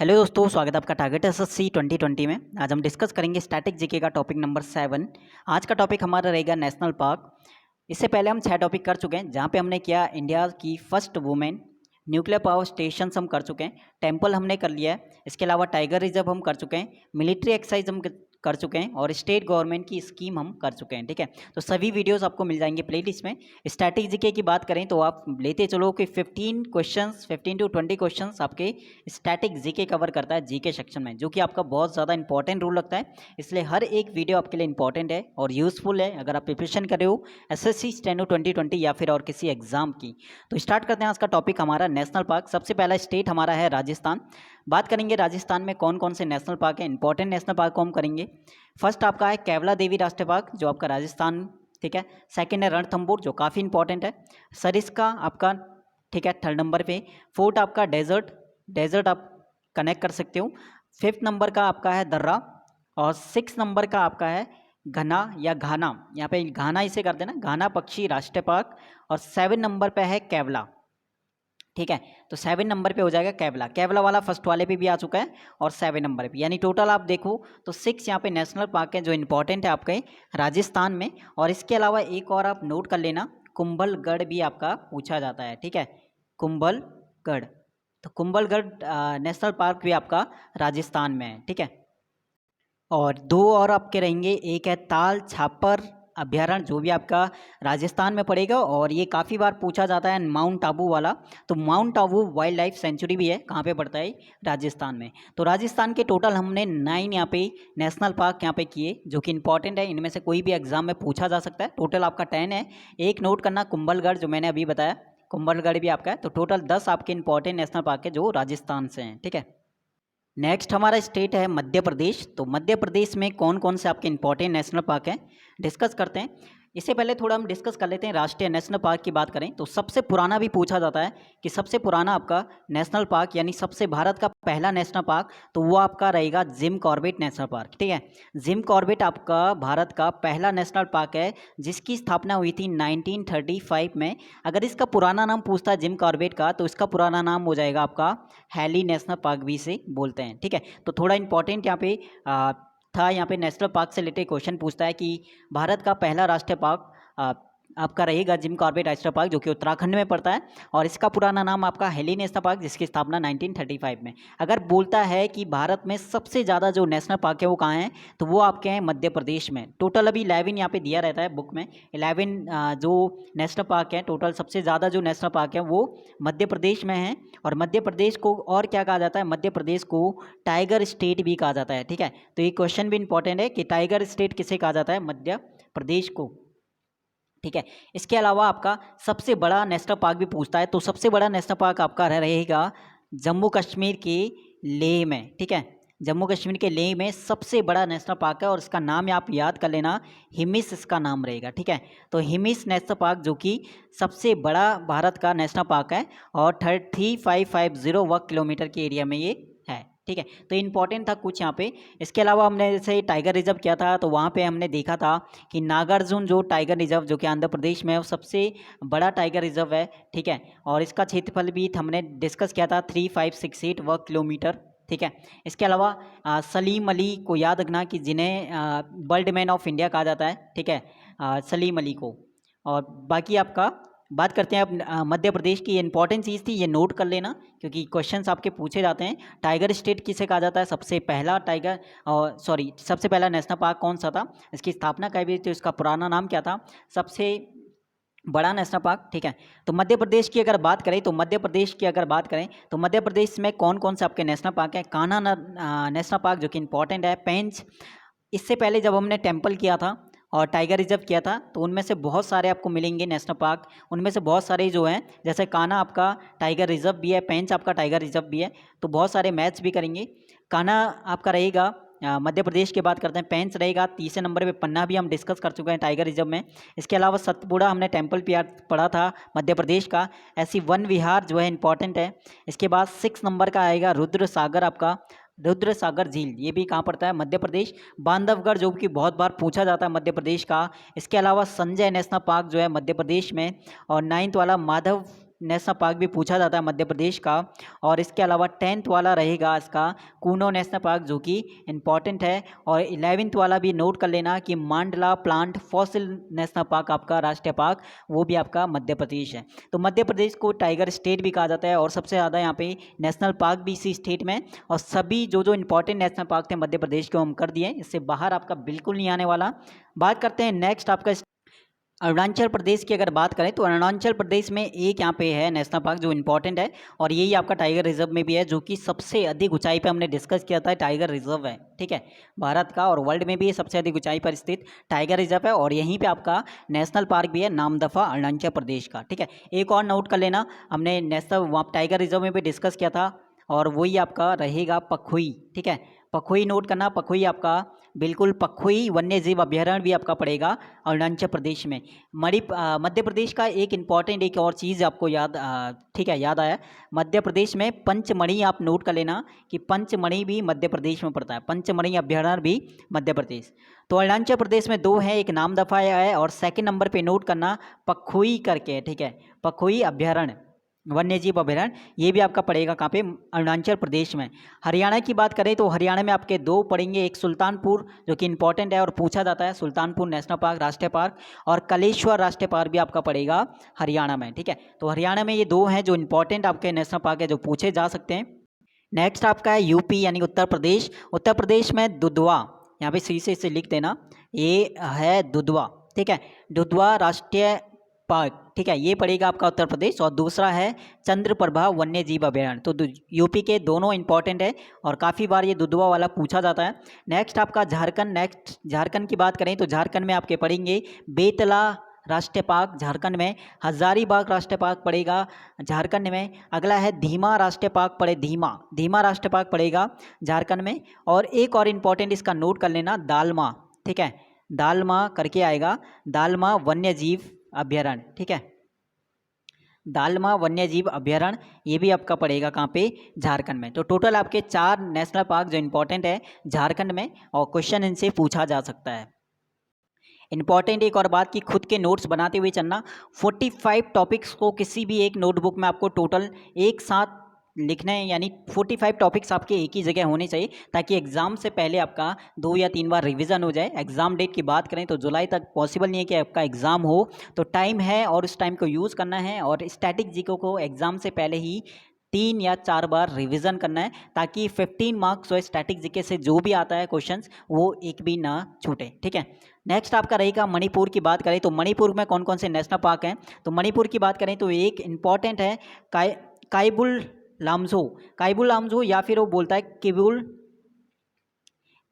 Hello दोस्तों, स्वागत है आपका टारगेट एसएससी 2020 में। आज हम डिस्कस करेंगे स्टैटिक जीके का टॉपिक नंबर 7। आज का टॉपिक हमारा रहेगा नेशनल पार्क। इससे पहले हम 6 टॉपिक कर चुके हैं, जहां पे हमने किया इंडिया की first women, nuclear power station हम कर चुके हैं, टेम्पल हमने कर लिया है, इसके अलावा टाइगर रिजर्व हम कर चुके हैं, मिलिट्री एक्सरसाइज हम कर चुके हैं और स्टेट गवर्नमेंट की स्कीम हम कर चुके हैं। ठीक है, तो सभी वीडियोस आपको मिल जाएंगे प्लेलिस्ट में। स्टैटिक जीके की बात करें तो आप लेते चलो कि 15 to 20 क्वेश्चंस आपके स्टैटिक जीके कवर करता है जीके सेक्शन में, जो कि आपका बहुत ज़्यादा इंपॉर्टेंट रोल लगता है। इसलिए हर एक वीडियो आपके लिए इंपॉर्टेंट है और यूजफुल है अगर आप प्रिपरेशन कर रहे हो एसएससी स्टेनो 2020 या फिर और किसी एग्जाम की। तो स्टार्ट करते हैं आज का टॉपिक हमारा नेशनल पार्क। सबसे पहला स्टेट हमारा है राजस्थान। बात करेंगे राजस्थान में कौन कौन से नेशनल पार्क है, इंपॉर्टेंट नेशनल पार्क को हम करेंगे। फर्स्ट आपका है कैवला देवी राष्ट्रीय पार्क, जो आपका राजस्थान, ठीक है। सेकंड है रणथंभौर, जो काफ़ी इंपॉर्टेंट है। सरिस्का आपका, ठीक है, थर्ड नंबर पे। फोर्थ आपका डेजर्ट आप कनेक्ट कर सकते हो। फिफ्थ नंबर का आपका है दर्रा और सिक्स नंबर का आपका है घना या घाना, यहाँ पे घाना इसे कर देना, घाना पक्षी राष्ट्रीय पार्क। और 7 नंबर पे है कैवला, ठीक है। तो 7 नंबर पे हो जाएगा कैवला वाला फर्स्ट वाले पे भी आ चुका है और 7 नंबर पे, यानी टोटल आप देखो तो 6 यहाँ पे नेशनल पार्क है जो इंपॉर्टेंट है आपके राजस्थान में। और इसके अलावा एक और आप नोट कर लेना, कुंभलगढ़ भी आपका पूछा जाता है, ठीक है, कुंभलगढ़। तो कुंभलगढ़ नेशनल पार्क भी आपका राजस्थान में है, ठीक है। और 2 और आपके रहेंगे, एक है ताल छापर अभ्यारण्य, जो भी आपका राजस्थान में पड़ेगा और ये काफ़ी बार पूछा जाता है, माउंट आबू वाला। तो mount Abu wild life sanctuary भी है, कहाँ पे पड़ता है, राजस्थान में। तो राजस्थान के टोटल हमने 9 यहाँ पे नेशनल पार्क यहाँ पे किए, जो कि इंपॉर्टेंट है, इनमें से कोई भी एग्जाम में पूछा जा सकता है। टोटल आपका 10 है। एक नोट करना कुंभलगढ़, जो मैंने अभी बताया, कुंभलगढ़ भी आपका है। तो टोटल 10 आपके इंपॉर्टेंट नेशनल पार्क है जो राजस्थान से हैं, ठीक है। नेक्स्ट हमारा स्टेट है मध्य प्रदेश। तो मध्य प्रदेश में कौन कौन से आपके इंपॉर्टेंट नेशनल पार्क हैं, डिस्कस करते हैं। इससे पहले थोड़ा हम डिस्कस कर लेते हैं राष्ट्रीय नेशनल पार्क की बात करें तो सबसे पुराना भी पूछा जाता है कि सबसे पुराना आपका नेशनल पार्क, यानी सबसे भारत का पहला नेशनल पार्क, तो वो आपका रहेगा जिम कॉर्बेट नेशनल पार्क, ठीक है। जिम कॉर्बेट आपका भारत का पहला नेशनल पार्क है जिसकी स्थापना हुई थी 1935 में। अगर इसका पुराना नाम पूछता है जिम कॉर्बेट का, तो इसका पुराना नाम हो जाएगा आपका हैली नेशनल पार्क भी इसे बोलते हैं, ठीक है। तो थोड़ा इंपॉर्टेंट यहाँ पे था, यहाँ पे नेशनल पार्क से रिलेटेड क्वेश्चन पूछता है कि भारत का पहला राष्ट्रीय पार्क आपका रहेगा जिम कॉर्बेट राष्ट्रीय पार्क, जो कि उत्तराखंड में पड़ता है। और इसका पुराना नाम आपका हेली नेशनल पार्क, जिसकी स्थापना 1935 में। अगर बोलता है कि भारत में सबसे ज़्यादा जो नेशनल पार्क है वो कहाँ है, तो वो आपके हैं मध्य प्रदेश में। टोटल अभी 11 यहाँ पे दिया रहता है बुक में, 11 जो नेशनल पार्क है, टोटल सबसे ज़्यादा जो नेशनल पार्क है वो मध्य प्रदेश में है। और मध्य प्रदेश को और क्या कहा जाता है, मध्य प्रदेश को टाइगर स्टेट भी कहा जाता है, ठीक है। तो ये क्वेश्चन भी इंपॉर्टेंट है कि टाइगर स्टेट किसे कहा जाता है, मध्य प्रदेश को, ठीक है। इसके अलावा आपका सबसे बड़ा नेशनल पार्क भी पूछता है, तो सबसे बड़ा नेशनल पार्क आपका रहेगा जम्मू कश्मीर के लेह में, ठीक है। जम्मू कश्मीर के लेह में सबसे बड़ा नेशनल पार्क है और इसका नाम आप याद कर लेना, हिमिस इसका नाम रहेगा, ठीक है। तो हिमिस नेशनल पार्क जो कि सबसे बड़ा भारत का नेशनल पार्क है और 3550 वर्ग किलोमीटर के एरिया में ये है, ठीक है। तो इंपॉर्टेंट था कुछ यहाँ पे। इसके अलावा हमने जैसे टाइगर रिजर्व किया था, तो वहाँ पे हमने देखा था कि नागार्जुन जो टाइगर रिजर्व, जो कि आंध्र प्रदेश में है, वो सबसे बड़ा टाइगर रिजर्व है, ठीक है। और इसका क्षेत्रफल भी हमने डिस्कस किया था 3568 वर्ग किलोमीटर, ठीक है। इसके अलावा सलीम अली को याद रखना कि जिन्हें बर्ड मैन ऑफ इंडिया कहा जाता है, ठीक है, सलीम अली को। और बाकी आपका बात करते हैं अब मध्य प्रदेश की, इंपॉर्टेंट चीज़ थी, ये नोट कर लेना क्योंकि क्वेश्चंस आपके पूछे जाते हैं। टाइगर स्टेट किसे कहा जाता है, सबसे पहला सबसे पहला नेशनल पार्क कौन सा था, इसकी स्थापना कब हुई थी, इसका पुराना नाम क्या था, सबसे बड़ा नेशनल पार्क, ठीक है। तो मध्य प्रदेश की अगर बात करें तो मध्य प्रदेश में कौन कौन से आपके नेशनल पार्क हैं, कान्हा नेशनल पार्क जो कि इंपॉर्टेंट है, पेंच। इससे पहले जब हमने टेम्पल किया था और टाइगर रिजर्व किया था, तो उनमें से बहुत सारे आपको मिलेंगे नेशनल पार्क, उनमें से बहुत सारे जो हैं, जैसे कान्हा आपका टाइगर रिजर्व भी है, पेंच आपका टाइगर रिजर्व भी है, तो बहुत सारे मैच भी करेंगे। कान्हा आपका रहेगा मध्य प्रदेश की बात करते हैं, पेंच रहेगा तीसरे नंबर पे, पन्ना भी हम डिस्कस कर चुके हैं टाइगर रिजर्व में। इसके अलावा सतपुड़ा हमने टेम्पल पढ़ा था मध्य प्रदेश का, ऐसी वन विहार जो है इंपॉर्टेंट है। इसके बाद 6 नंबर का आएगा रुद्र सागर, आपका रुद्र सागर झील, ये भी कहाँ पड़ता है, मध्य प्रदेश। बांधवगढ़ जो कि बहुत बार पूछा जाता है मध्य प्रदेश का। इसके अलावा संजय नेशनल पार्क जो है मध्य प्रदेश में। और 9th वाला नेशनल पार्क भी पूछा जाता है मध्य प्रदेश का। और इसके अलावा 10th वाला रहेगा इसका कूनो नेशनल पार्क, जो कि इम्पॉर्टेंट है। और 11th वाला भी नोट कर लेना कि मांडला प्लांट फॉसिल नेशनल पार्क आपका राष्ट्रीय पार्क, वो भी आपका मध्य प्रदेश है। तो मध्य प्रदेश को टाइगर स्टेट भी कहा जाता है और सबसे ज़्यादा यहाँ पे नेशनल पार्क भी इसी स्टेट में। और सभी जो जो इंपॉर्टेंट नेशनल पार्क थे मध्य प्रदेश के हम कर दिए, इससे बाहर आपका बिल्कुल नहीं आने वाला। बात करते हैं नेक्स्ट आपका अरुणाचल प्रदेश की। अगर बात करें तो अरुणाचल प्रदेश में एक यहाँ पे है नेशनल पार्क जो इम्पोर्टेंट है, और यही आपका टाइगर रिजर्व में भी है, जो कि सबसे अधिक ऊंचाई पे हमने डिस्कस किया था टाइगर रिजर्व है, ठीक है, भारत का और वर्ल्ड में भी ये सबसे अधिक ऊंचाई पर स्थित टाइगर रिजर्व है। और यहीं पे आपका नेशनल पार्क भी है नामदफा अरुणाचल प्रदेश का, ठीक है। एक और नोट कर लेना, हमने नेशनल वहाँ टाइगर रिजर्व में भी डिस्कस किया था, और वही आपका रहेगा पखुई, ठीक है, पखुई नोट करना। पखुई आपका बिल्कुल पखुई वन्य जीव अभ्यारण्य भी आपका पड़ेगा अरुणाचल प्रदेश में। मध्य प्रदेश का एक इम्पॉर्टेंट एक और चीज़ आपको याद, ठीक है, याद आया, मध्य प्रदेश में पंचमढ़ी आप नोट कर लेना कि पंचमढ़ी भी मध्य प्रदेश में पड़ता है, पंचमढ़ी अभ्यारण्य भी मध्य प्रदेश। तो अरुणाचल प्रदेश में दो है, एक नामदफा है और सेकंड नंबर पे नोट करना पखुई करके, ठीक है, पखुई अभ्यारण्य वन्यजीव अभ्यारण्य, ये भी आपका पड़ेगा कहाँ पे, अरुणाचल प्रदेश में। हरियाणा की बात करें तो हरियाणा में आपके दो पड़ेंगे, एक सुल्तानपुर जो कि इंपॉर्टेंट है और पूछा जाता है, सुल्तानपुर नेशनल पार्क राष्ट्रीय पार्क, और कलेश्वर राष्ट्रीय पार्क भी आपका पड़ेगा हरियाणा में, ठीक है। तो हरियाणा में ये दो हैं जो इंपॉर्टेंट आपके नेशनल पार्क है जो पूछे जा सकते हैं। नेक्स्ट आपका है यूपी यानी उत्तर प्रदेश। उत्तर प्रदेश में दुधवा, यहाँ पे सही से इसे लिख देना, ये है दुधवा, ठीक है, दुधवा राष्ट्रीय पार्क, ठीक है, ये पड़ेगा आपका उत्तर प्रदेश। और दूसरा है चंद्रप्रभा वन्य जीव अभ्यारण्य। तो यूपी के दोनों इंपॉर्टेंट है और काफ़ी बार ये दुधवा वाला पूछा जाता है। नेक्स्ट आपका झारखंड। नेक्स्ट झारखंड की बात करें तो झारखंड में आपके पड़ेंगे बेतला राष्ट्रीय पार्क झारखंड में, हजारीबाग राष्ट्रीय पार्क पड़ेगा झारखंड में। अगला है धीमा राष्ट्रीय पार्क पड़े, धीमा राष्ट्रीय पार्क पड़ेगा झारखंड में। और एक और इम्पॉर्टेंट इसका नोट कर लेना, दालमा, ठीक है, दालमा करके आएगा, दालमा वन्य जीव अभ्यारण्य, ठीक है, दालमा वन्यजीव अभ्यारण्य, ये भी आपका पड़ेगा कहाँ पे, झारखंड में। तो टोटल आपके 4 नेशनल पार्क जो इंपॉर्टेंट है झारखंड में, और क्वेश्चन इनसे पूछा जा सकता है। इंपॉर्टेंट एक और बात कि खुद के नोट्स बनाते हुए चलना, 45 टॉपिक्स को किसी भी एक नोटबुक में आपको टोटल एक साथ लिखना है, यानी 45 टॉपिक्स आपके एक ही जगह होने चाहिए, ताकि एग्जाम से पहले आपका 2 या 3 बार रिवीजन हो जाए। एग्जाम डेट की बात करें तो जुलाई तक पॉसिबल नहीं है कि आपका एग्जाम हो, तो टाइम है और उस टाइम को यूज़ करना है, और स्टैटिक जीके को एग्जाम से पहले ही 3 या 4 बार रिवीजन करना है, ताकि 15 मार्क्स और स्टैटिक जीके से जो भी आता है क्वेश्चंस वो एक भी ना छूटे, ठीक है। नेक्स्ट आपका रहेगा मणिपुर की बात करें तो मणिपुर में कौन कौन से नेशनल पार्क हैं, तो मणिपुर की बात करें तो एक इम्पॉर्टेंट है काइबुल लामजो, काइबुल लामजो, या फिर वो बोलता है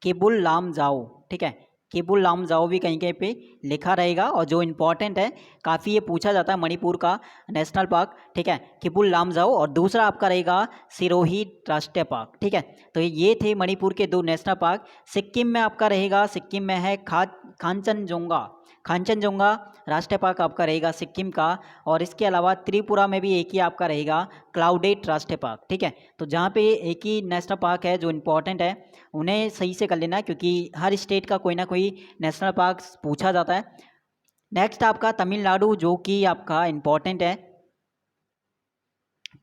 केबुल लामजाओ, ठीक है, केबुल लामजाओ भी कहीं कहीं पे लिखा रहेगा। और जो इम्पोर्टेंट है, काफ़ी ये पूछा जाता है मणिपुर का नेशनल पार्क, ठीक है, केबुल लामजाओ। और दूसरा आपका रहेगा सिरोही राष्ट्रीय पार्क, ठीक है। तो ये थे मणिपुर के 2 नेशनल पार्क। सिक्किम में आपका रहेगा, सिक्किम में है कांचनजोंगा, कांचनजोंगा राष्ट्रीय पार्क आपका रहेगा सिक्किम का। और इसके अलावा त्रिपुरा में भी एक ही आपका रहेगा क्लाउडेट राष्ट्रीय पार्क, ठीक है। तो जहाँ पे एक ही नेशनल पार्क है जो इम्पोर्टेंट है, उन्हें सही से कर लेना, क्योंकि हर स्टेट का कोई ना कोई नेशनल पार्क पूछा जाता है। नेक्स्ट आपका तमिलनाडु, जो कि आपका इम्पोर्टेंट है।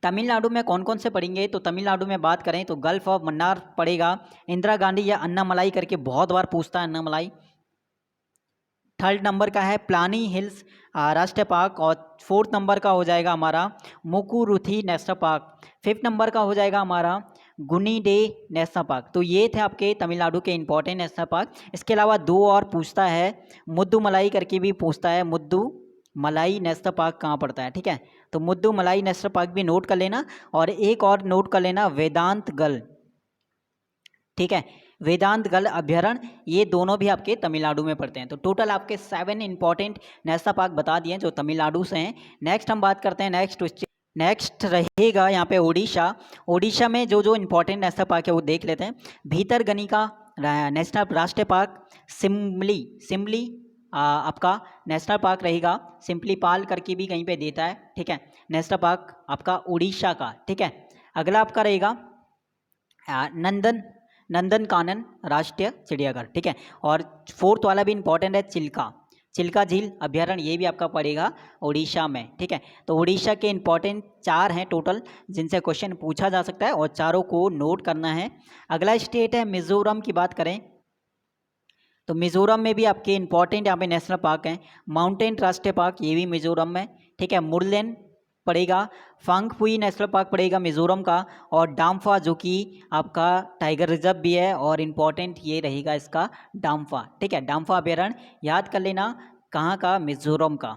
तमिलनाडु में कौन कौन से पढ़ेंगे, तो तमिलनाडु में बात करें तो गल्फ ऑफ मन्नार पड़ेगा, इंदिरा गांधी या अन्नामलाई करके बहुत बार पूछता है अन्नामलाई। 3rd नंबर का है प्लानी हिल्स राष्ट्रीय पार्क, और 4th नंबर का हो जाएगा हमारा मुकुरुथी नेशनल पार्क, 5th नंबर का हो जाएगा हमारा गुनीडे नेशनल पार्क। तो ये थे आपके तमिलनाडु के इंपॉर्टेंट नेशनल पार्क। इसके अलावा 2 और पूछता है, मुद्दुमलाई करके भी पूछता है, मुद्दुमलाई नेशनल पार्क कहाँ पड़ता है, ठीक है। तो मुद्दुमलाई नेशनल पार्क भी नोट कर लेना। और एक और नोट कर लेना वेदांत गल, ठीक है, वेदांत गल अभ्यारण्य, ये दोनों भी आपके तमिलनाडु में पड़ते हैं। तो टोटल आपके 7 इंपॉर्टेंट नेशनल पार्क बता दिए जो तमिलनाडु से हैं। नेक्स्ट हम बात करते हैं नेक्स्ट रहेगा यहाँ पे उड़ीसा। उड़ीसा में जो जो इंपॉर्टेंट नेशनल पार्क है वो देख लेते हैं। भीतरकनिका नेशनल राष्ट्रीय पार्क, सिमली आपका नेशनल पार्क रहेगा, सिंपलीपाल करके भी कहीं पे देता है, ठीक है, नेशनल पार्क आपका उड़ीसा का, ठीक है। अगला आपका रहेगा नंदनकानन राष्ट्रीय चिड़ियाघर, ठीक है। और 4th वाला भी इंपॉर्टेंट है, चिल्का झील अभ्यारण्य, ये भी आपका पड़ेगा उड़ीसा में, ठीक है। तो उड़ीसा के इंपॉर्टेंट 4 हैं टोटल जिनसे क्वेश्चन पूछा जा सकता है और चारों को नोट करना है। अगला स्टेट है मिजोरम की बात करें तो मिजोरम में भी आपके इंपॉर्टेंट यहाँ पे नेशनल पार्क हैं। माउंटेन राष्ट्रीय पार्क ये भी मिजोरम में, ठीक है। मुरलेन पड़ेगा, फांगफुई नेशनल पार्क पड़ेगा मिजोरम का, और डाम्फा जो कि आपका टाइगर रिजर्व भी है और इम्पॉर्टेंट ये रहेगा इसका डाम्फा, ठीक है। डाम्फा अभ्यारण्य याद कर लेना, कहाँ का, मिजोरम का।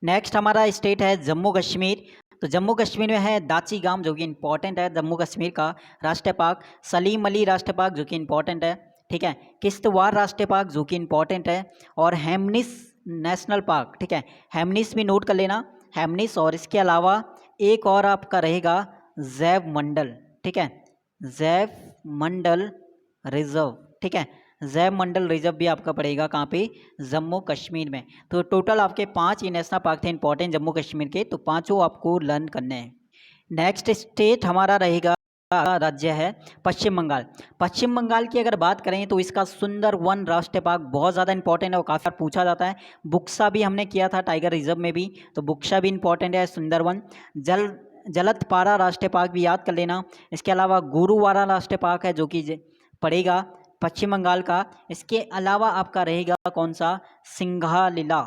नेक्स्ट हमारा स्टेट है जम्मू कश्मीर। तो जम्मू कश्मीर में है दाची गाम जो कि इंपॉर्टेंट है जम्मू कश्मीर का राष्ट्रीय पार्क, सलीम अली राष्ट्रीय पार्क जो कि इंपॉर्टेंट है, ठीक है। किश्तवाड़ राष्ट्रीय पार्क जो कि इंपॉर्टेंट है, और हेमनिस नेशनल पार्क, ठीक है। हेमनिस भी नोट कर लेना, हेमनिस। और इसके अलावा एक और आपका रहेगा जैव मंडल, ठीक है, जैव मंडल रिजर्व, ठीक है। जैव मंडल रिजर्व भी आपका पड़ेगा कहाँ पे, जम्मू कश्मीर में। तो टोटल आपके 5 ये नेशनल पार्क थे इंपॉर्टेंट जम्मू कश्मीर के, तो पांचों आपको लर्न करने हैं। नेक्स्ट स्टेट हमारा रहेगा, राज्य है पश्चिम बंगाल। पश्चिम बंगाल की अगर बात करें तो इसका सुंदरवन राष्ट्रीय पार्क बहुत ज़्यादा इंपॉर्टेंट है और काफ़ी बार पूछा जाता है। बुक्सा भी हमने किया था टाइगर रिजर्व में भी, तो बुक्सा भी इंपॉर्टेंट है। सुंदरवन, जलतपारा राष्ट्रीय पार्क भी याद कर लेना। इसके अलावा गुरुवारा राष्ट्रीय पार्क है जो कि पड़ेगा पश्चिम बंगाल का। इसके अलावा आपका रहेगा कौन सा, सिंघालीला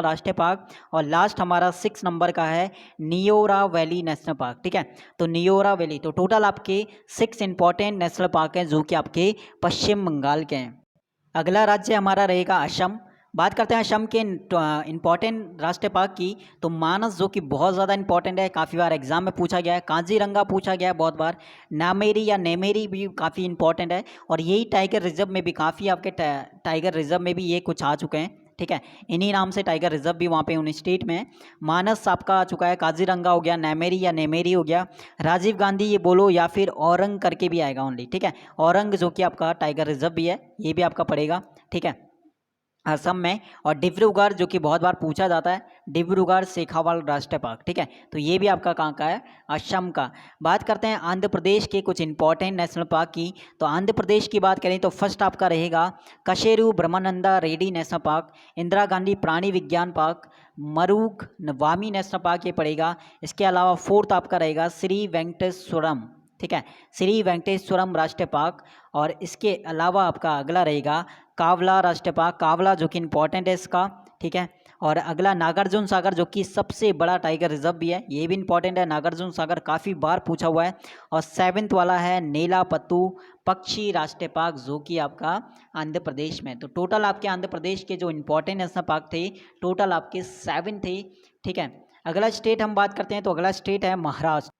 राष्ट्रीय पार्क। और लास्ट हमारा 6 नंबर का है नियोरा वैली नेशनल पार्क, ठीक है। तो नियोरा वैली, तो टोटल आपके 6 इंपॉर्टेंट नेशनल पार्क हैं जो कि आपके पश्चिम बंगाल के हैं। अगला राज्य हमारा रहेगा असम। बात करते हैं असम के इंपॉर्टेंट राष्ट्रीय पार्क की, तो मानस जो कि बहुत ज़्यादा इंपॉर्टेंट है, काफ़ी बार एग्जाम में पूछा गया है। काजीरंगा पूछा गया है बहुत बार। नामेरी या नेमेरी भी काफ़ी इंपॉर्टेंट है, और यही टाइगर रिजर्व में भी काफ़ी आपके टाइगर रिजर्व में भी ये कुछ आ चुके हैं, ठीक है। इन्हीं नाम से टाइगर रिजर्व भी वहाँ पे उन स्टेट में है। मानस आपका आ चुका है, काजीरंगा हो गया, नेमेरी या नेमेरी हो गया, राजीव गांधी ये बोलो, या फिर औरंग करके भी आएगा ओनली, ठीक है। औरंग जो कि आपका टाइगर रिजर्व भी है, ये भी आपका पड़ेगा, ठीक है, असम में। और डिब्रूगढ़ जो कि बहुत बार पूछा जाता है, डिब्रूगढ़ शेखावाल राष्ट्रीय पार्क, ठीक है। तो ये भी आपका कहाँ का है, असम का। बात करते हैं आंध्र प्रदेश के कुछ इंपॉर्टेंट नेशनल पार्क की। तो आंध्र प्रदेश की बात करें तो फर्स्ट आपका रहेगा कशेरू ब्रह्मानंदा रेड्डी नेशनल पार्क, इंदिरा गांधी प्राणी विज्ञान पार्क, मरूग नवामी नेशनल पार्क ये पड़ेगा। इसके अलावा फोर्थ आपका रहेगा श्री वेंकटेश्वरम, ठीक है, श्री वेंकटेश्वरम राष्ट्रीय पार्क। और इसके अलावा आपका अगला रहेगा कावला राष्ट्रीय पार्क, कावला जो कि इंपॉर्टेंट है इसका, ठीक है। और अगला नागार्जुन सागर जो कि सबसे बड़ा टाइगर रिजर्व भी है, ये भी इंपॉर्टेंट है। नागार्जुन सागर काफ़ी बार पूछा हुआ है। और 7th वाला है नेलापत्तू पक्षी राष्ट्रीय पार्क जो कि आपका आंध्र प्रदेश में। तो टोटल आपके आंध्र प्रदेश के जो इंपॉर्टेंट नेशनल पार्क थे, टोटल आपके 7 थे, ठीक है। अगला स्टेट हम बात करते हैं तो अगला स्टेट है महाराष्ट्र।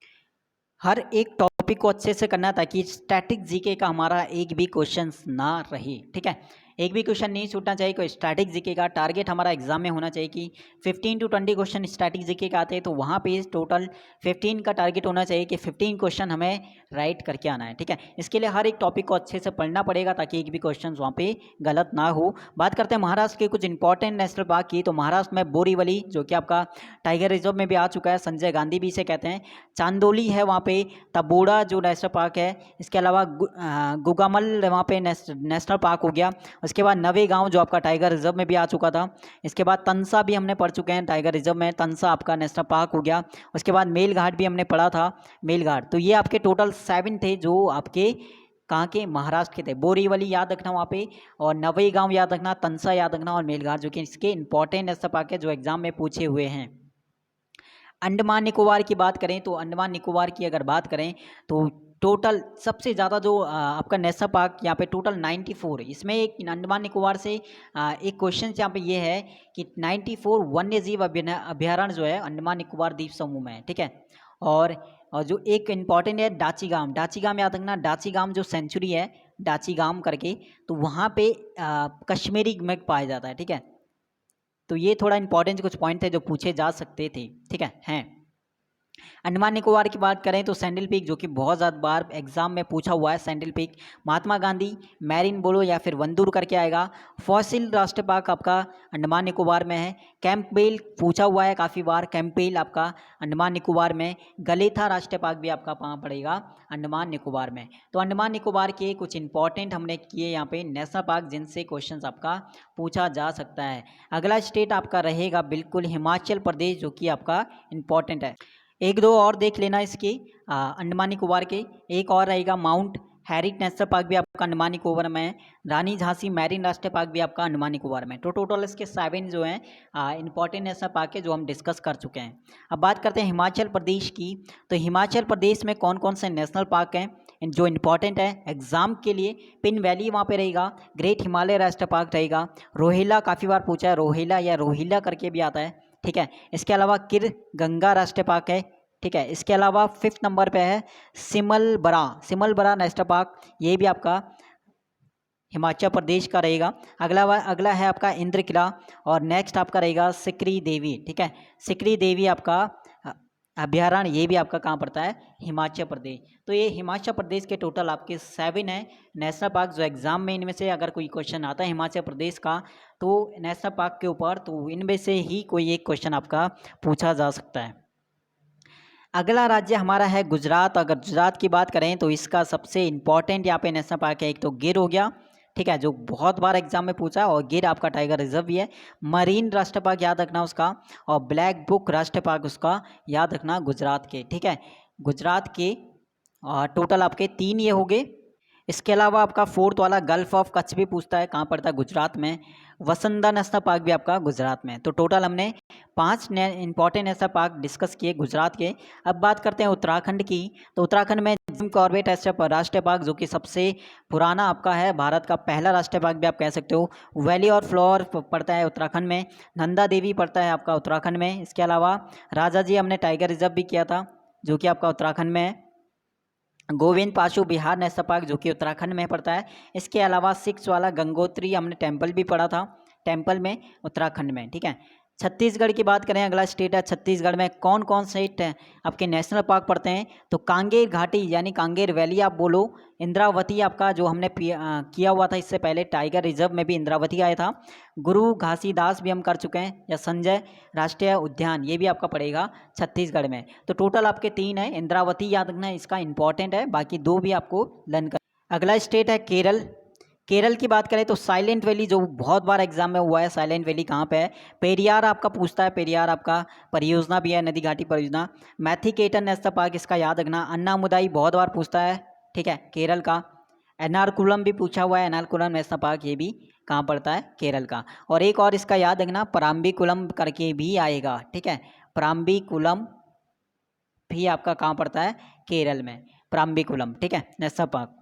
हर एक टॉपिक को अच्छे से करना ताकि स्टैटिक जीके का हमारा एक भी क्वेश्चन ना रहे, ठीक है। एक भी क्वेश्चन नहीं छूटना चाहिए। कोई स्टैटिक जीके का टारगेट हमारा एग्जाम में होना चाहिए कि 15 to 20 क्वेश्चन स्टैटिक जीके का आते हैं, तो वहाँ पे टोटल 15 का टारगेट होना चाहिए कि 15 क्वेश्चन हमें राइट करके आना है, ठीक है। इसके लिए हर एक टॉपिक को अच्छे से पढ़ना पड़ेगा ताकि एक भी क्वेश्चन वहाँ पे गलत ना हो। बात करते हैं महाराष्ट्र के कुछ इंपॉर्टेंट नेशनल पार्क की। तो महाराष्ट्र में बोरीवली जो कि आपका टाइगर रिजर्व में भी आ चुका है, संजय गांधी भी इसे कहते हैं। चांदोली है वहाँ पे, तबोड़ा जो नेशनल पार्क है। इसके अलावा गुगामल वहाँ पे नेशनल पार्क हो गया। उसके बाद नवे गांव जो आपका टाइगर रिजर्व में भी आ चुका था। इसके बाद तंसा भी हमने पढ़ चुके हैं टाइगर रिजर्व में, तंसा आपका नेशनल पार्क हो गया। उसके बाद मेलघाट भी हमने पढ़ा था, मेलघाट। तो ये आपके टोटल 7 थे जो आपके कहाँ के, महाराष्ट्र के थे। बोरीवली याद रखना वहाँ पे, और नवे गांव याद रखना, तंसा याद रखना, और मेलघाट जो कि इसके इंपॉर्टेंट नेशनल पार्क है जो एग्जाम में पूछे हुए हैं। अंडमान निकोबार की बात करें तो अंडमान निकोबार की अगर बात करें तो टोटल सबसे ज़्यादा जो आपका नेशनल पार्क यहाँ पे टोटल 94। इसमें एक अंडमान निकोबार से एक क्वेश्चन यहाँ पे ये है कि 94 वन्य जीव अभ्यारण्य जो है अंडमान निकोबार द्वीप समूह में है, ठीक है। और जो एक इम्पॉर्टेंट है डाचीगाम, डाचीगाम याद रखना, डाचीगाम जो सेंचुरी है डाचीगाम करके, तो वहाँ पे कश्मीरी मेघ पाया जाता है, ठीक है। तो ये थोड़ा इंपॉर्टेंट कुछ पॉइंट थे जो पूछे जा सकते थे, ठीक है, हैं। अंडमान निकोबार की बात करें तो सैंडल पीक, जो कि बहुत ज़्यादा बार एग्जाम में पूछा हुआ है, sandal peak, Mahatma Gandhi, marine बोलो या फिर वंदूर करके आएगा। फॉसिल राष्ट्रीय पार्क आपका अंडमान निकोबार में है। कैंपबेल पूछा हुआ है काफ़ी बार, कैंपबेल आपका अंडमान निकोबार में। गलेथा राष्ट्रीय पार्क भी आपका कहाँ पड़ेगा, अंडमान निकोबार में। तो अंडमान निकोबार के कुछ इंपॉर्टेंट हमने किए यहाँ पे नेशनल पार्क, जिनसे क्वेश्चन आपका पूछा जा सकता है। अगला स्टेट आपका रहेगा बिल्कुल हिमाचल प्रदेश, जो कि आपका इंपॉर्टेंट है। एक दो और देख लेना इसके अंडमान निकोबार के। एक और रहेगा माउंट हैरिट नेशनल पार्क भी आपका अंडमान निकोबार में है। रानी झांसी मैरीन राष्ट्रीय पार्क भी आपका अंडमान निकोबार में। तो टोटल इसके 7 जो हैं इंपॉर्टेंट नेशनल पार्क है, जो हम डिस्कस कर चुके हैं। अब बात करते हैं हिमाचल प्रदेश की। तो हिमाचल प्रदेश में कौन कौन से नेशनल पार्क हैं जो इंपॉर्टेंट है एग्जाम के लिए? पिन वैली वहाँ पे रहेगा, ग्रेट हिमालय राष्ट्रीय पार्क रहेगा, रोहिला काफ़ी बार पूछा है, रोहिला या रोहिला करके भी आता है, ठीक है। इसके अलावा किर गंगा राष्ट्रीय पार्क है, ठीक है। इसके अलावा 5th नंबर पे है सिमलबरा नेशनल पार्क, ये भी आपका हिमाचल प्रदेश का रहेगा। अगला है आपका इंद्र किला, और नेक्स्ट आपका रहेगा सिकरी देवी, ठीक है। सिकरी देवी आपका अभ्यारण्य, ये भी आपका कहाँ पड़ता है, हिमाचल प्रदेश। तो ये हिमाचल प्रदेश के टोटल आपके 7 हैं नेशनल पार्क, जो एग्जाम में इनमें से अगर कोई क्वेश्चन आता है हिमाचल प्रदेश का तो नेशनल पार्क के ऊपर, तो इनमें से ही कोई एक क्वेश्चन आपका पूछा जा सकता है। अगला राज्य हमारा है गुजरात। अगर गुजरात की बात करें तो इसका सबसे इम्पॉर्टेंट यहाँ पे नेशनल पार्क है, एक तो गिर हो गया, ठीक है, जो बहुत बार एग्जाम में पूछा है, और गिर आपका टाइगर रिजर्व भी है। मरीन राष्ट्रीय पार्क याद रखना उसका, और ब्लैक बुक राष्ट्रीय पार्क उसका याद रखना गुजरात के, ठीक है। गुजरात के टोटल आपके 3 ये हो गए। इसके अलावा आपका 4th वाला गल्फ ऑफ कच्छ भी पूछता है, कहाँ पड़ता है, गुजरात में। वसंदा नेशनल पार्क भी आपका गुजरात में। तो टोटल हमने 5 इंपॉर्टेंट नेशनल पार्क डिस्कस किए गुजरात के। अब बात करते हैं उत्तराखंड की। तो उत्तराखंड में जिम कॉर्बेट राष्ट्रीय पार्क, जो कि सबसे पुराना आपका है, भारत का पहला राष्ट्रीय पार्क भी आप कह सकते हो। वैली और फ्लोर पड़ता है उत्तराखंड में। नंदा देवी पड़ता है आपका उत्तराखंड में। इसके अलावा राजा जी हमने टाइगर रिजर्व भी किया था, जो कि आपका उत्तराखंड में है। गोविंद पाशु बिहार नेशनल पार्क, जो कि उत्तराखंड में पड़ता है। इसके अलावा 6 वाला गंगोत्री हमने टेम्पल भी पढ़ा था, टेम्पल में उत्तराखंड में, ठीक है। छत्तीसगढ़ की बात करें, अगला स्टेट है छत्तीसगढ़ में कौन कौन से आपके नेशनल पार्क पड़ते हैं? तो कांगेर घाटी यानी कांगेर वैली आप बोलो, इंद्रावती आपका जो हमने किया हुआ था इससे पहले, टाइगर रिजर्व में भी इंद्रावती आया था। गुरु घासीदास भी हम कर चुके हैं, या संजय राष्ट्रीय उद्यान, ये भी आपका पड़ेगा छत्तीसगढ़ में। तो टोटल आपके 3 है। इंद्रावती याद रखना, इसका इंपॉर्टेंट है, बाकी 2 भी आपको लर्न कर। अगला स्टेट है केरल। केरल की बात करें तो साइलेंट वैली, जो बहुत बार एग्जाम में हुआ है, साइलेंट वैली कहाँ पे है? पेरियार आपका पूछता है, पेरियार आपका परियोजना भी है, नदी घाटी परियोजना। मैथिकेटन नेशनल पार्क, इसका याद रखना। अन्नामुदाई बहुत बार पूछता है, ठीक है, केरल का। एर्नाकुलम भी पूछा हुआ है, एर्नाकुलम नेशनल पार्क, ये भी कहाँ पड़ता है, केरल का। और एक और इसका याद रखना, पराम्बीकुलम करके भी आएगा, ठीक है। पराम्बीकुलम भी आपका कहाँ पड़ता है, केरल में, पराम्बीकुलम, ठीक है, नेशनल पार्क।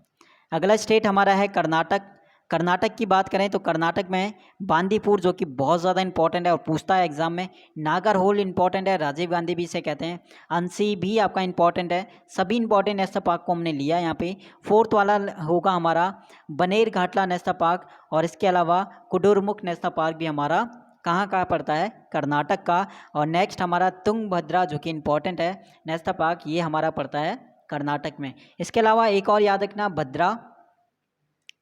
अगला स्टेट हमारा है कर्नाटक। कर्नाटक की बात करें तो कर्नाटक में बांदीपुर, जो कि बहुत ज़्यादा इंपॉर्टेंट है और पूछता है एग्जाम में। नागरहोल इंपॉर्टेंट है, राजीव गांधी भी इसे कहते हैं। अंसी भी आपका इंपॉर्टेंट है। सभी इंपॉर्टेंट नेशनल पार्क को हमने लिया यहाँ पे। 4th वाला होगा हमारा बनेर घाटला नेशनल पार्क, और इसके अलावा कुडुरमुख नेशनल पार्क भी हमारा कहाँ पड़ता है, कर्नाटक का। और नेक्स्ट हमारा तुंगभद्रा, जो कि इंपॉर्टेंट है नेशनल पार्क, ये हमारा पड़ता है कर्नाटक में। इसके अलावा एक और याद रखना, भद्रा,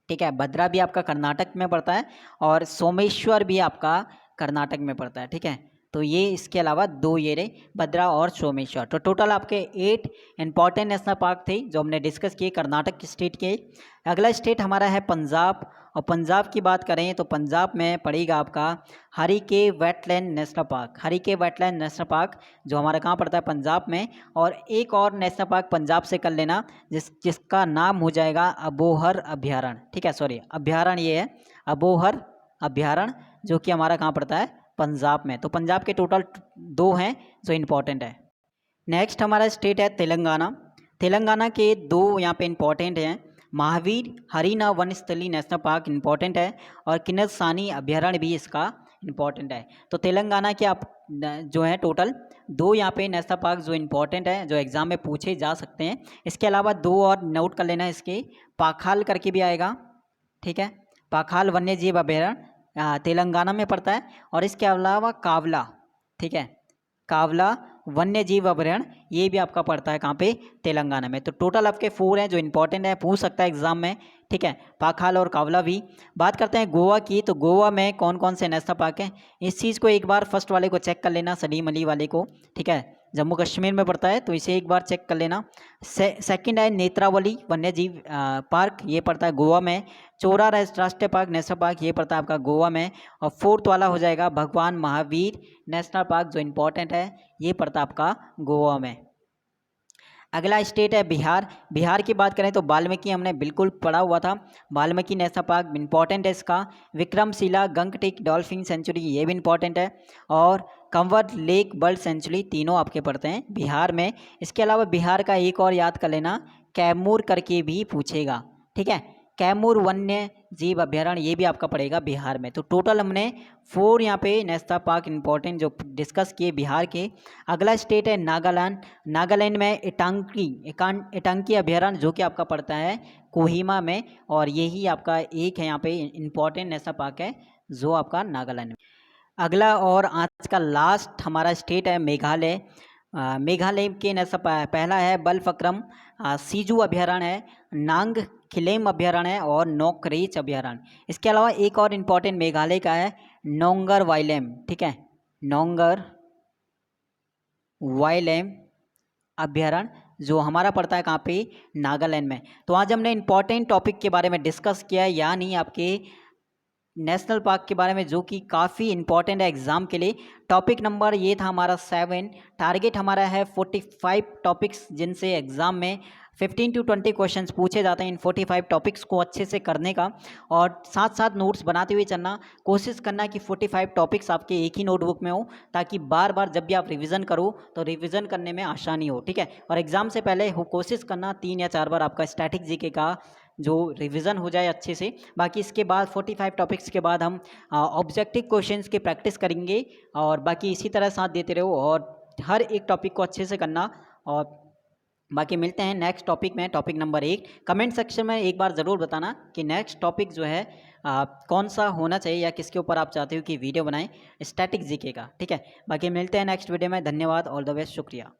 ठीक है, भद्रा भी आपका कर्नाटक में पड़ता है, और सोमेश्वर भी आपका कर्नाटक में पड़ता है, ठीक है। तो ये इसके अलावा 2 ये रहे, भद्रा और सोमेश्वर। तो टोटल आपके 8 इंपॉर्टेंट नेशनल पार्क थे जो हमने डिस्कस किए कर्नाटक स्टेट के। अगला स्टेट हमारा है पंजाब, और पंजाब की बात करें तो पंजाब में पड़ेगा आपका Harike wetland national park. Harike wetland national park जो हमारा कहाँ पड़ता है, पंजाब में। और एक और नेशनल पार्क पंजाब से कर लेना, जिसका नाम हो जाएगा अबोहर अभ्यारण्य, ठीक है, सॉरी अभ्यारण्य ये है अबोहर अभ्यारण्य, जो कि हमारा कहाँ पड़ता है, पंजाब में। तो पंजाब के टोटल 2 हैं जो इम्पोर्टेंट है। नेक्स्ट हमारा स्टेट है तेलंगाना। तेलंगाना के 2 यहाँ पे इम्पोर्टेंट हैं, महावीर हरिना वनस्थली नेशनल पार्क इम्पोर्टेंट है, और किन्नरसानी अभ्यारण्य भी इसका इम्पोर्टेंट है। तो तेलंगाना के आप जो है टोटल 2 यहाँ पे नेशनल पार्क जो इम्पोर्टेंट है, जो एग्जाम में पूछे जा सकते हैं। इसके अलावा 2 और नोट कर लेना, इसके पाखाल करके भी आएगा, ठीक है, पाखाल वन्य जीव अभ्यारण्य तेलंगाना में पड़ता है। और इसके अलावा कावला, ठीक है, कावला वन्य जीव अभयारण्य, ये भी आपका पड़ता है कहाँ पे, तेलंगाना में। तो टोटल आपके 4 हैं जो इंपॉर्टेंट है, पूछ सकता है एग्जाम में, ठीक है। पाखाल और कावला भी। बात करते हैं गोवा की, तो गोवा में कौन कौन से नेशनल पार्क हैं, इस चीज़ को एक बार फर्स्ट वाले को चेक कर लेना, सलीम अली वाले को, ठीक है। जम्मू कश्मीर में पड़ता है तो इसे एक बार चेक कर लेना। सेकंड है नेत्रावली वन्य जीव पार्क, ये पड़ता है गोवा में। चोरा राष्ट्रीय पार्क नेशनल पार्क, ये पड़ता है आपका गोवा में। और फोर्थ वाला हो जाएगा भगवान महावीर नेशनल पार्क, जो इम्पोर्टेंट है, ये पड़ता है आपका गोवा में। अगला स्टेट है बिहार। बिहार की बात करें तो वाल्मीकि हमने बिल्कुल पढ़ा हुआ था, वाल्मीकि नेशनल पार्क इंपॉर्टेंट है इसका। विक्रमशिला गंगटिक डॉल्फिन सेंचुरी, ये भी इंपॉर्टेंट है। और कंवर लेक बर्ड सेंचुरी, तीनों आपके पड़ते हैं बिहार में। इसके अलावा बिहार का एक और याद कर लेना, कैमूर करके भी पूछेगा, ठीक है। कैमूर वन्य जीव अभ्यारण्य, ये भी आपका पड़ेगा बिहार में। तो टोटल हमने 4 यहाँ पे नेशनल पार्क इंपॉर्टेंट जो डिस्कस किए बिहार के। अगला स्टेट है नागालैंड। नागालैंड में इटांकी अभ्यारण्य, जो कि आपका पड़ता है कोहिमा में, और यही आपका एक है यहाँ पे इंपॉर्टेंट नेशनल पार्क है जो आपका नागालैंड में। अगला और आज का लास्ट हमारा स्टेट है मेघालय। मेघालय के नेशनल पहला है बलफक्रम सीजू अभ्यारण्य है, नांग खिलेम अभ्यारण्य है, और नोकरेच अभ्यारण्य। इसके अलावा एक और इम्पॉर्टेंट मेघालय का है नोंगर वाइलेम, ठीक है, नोंगर वाइलेम अभ्यारण्य, जो हमारा पड़ता है कहाँ पे, नागालैंड में। तो आज हमने इंपॉर्टेंट टॉपिक के बारे में डिस्कस किया, यानी आपके नेशनल पार्क के बारे में, जो कि काफ़ी इंपॉर्टेंट है एग्जाम के लिए। टॉपिक नंबर ये था हमारा 7। टारगेट हमारा है 45 टॉपिक्स, जिनसे एग्जाम में 15 to 20 क्वेश्चंस पूछे जाते हैं। इन 45 टॉपिक्स को अच्छे से करने का, और साथ साथ नोट्स बनाते हुए चलना। कोशिश करना कि 45 टॉपिक्स आपके एक ही नोटबुक में हो, ताकि बार बार जब भी आप रिवीजन करो तो रिवीजन करने में आसानी हो, ठीक है। और एग्जाम से पहले कोशिश करना 3 या 4 बार आपका स्टैटिक जीके का जो रिवीजन हो जाए अच्छे से। बाकी इसके बाद 45 टॉपिक्स के बाद हम ऑब्जेक्टिव क्वेश्चंस की प्रैक्टिस करेंगे, और बाकी इसी तरह साथ देते रहो और हर एक टॉपिक को अच्छे से करना। और बाकी मिलते हैं नेक्स्ट टॉपिक में, टॉपिक नंबर 1। कमेंट सेक्शन में एक बार ज़रूर बताना कि नेक्स्ट टॉपिक जो है कौन सा होना चाहिए, या किसके ऊपर आप चाहते हो कि वीडियो बनाएं स्टैटिक जीके का, ठीक है। बाकी मिलते हैं नेक्स्ट वीडियो में। धन्यवाद, ऑल द बेस्ट, शुक्रिया।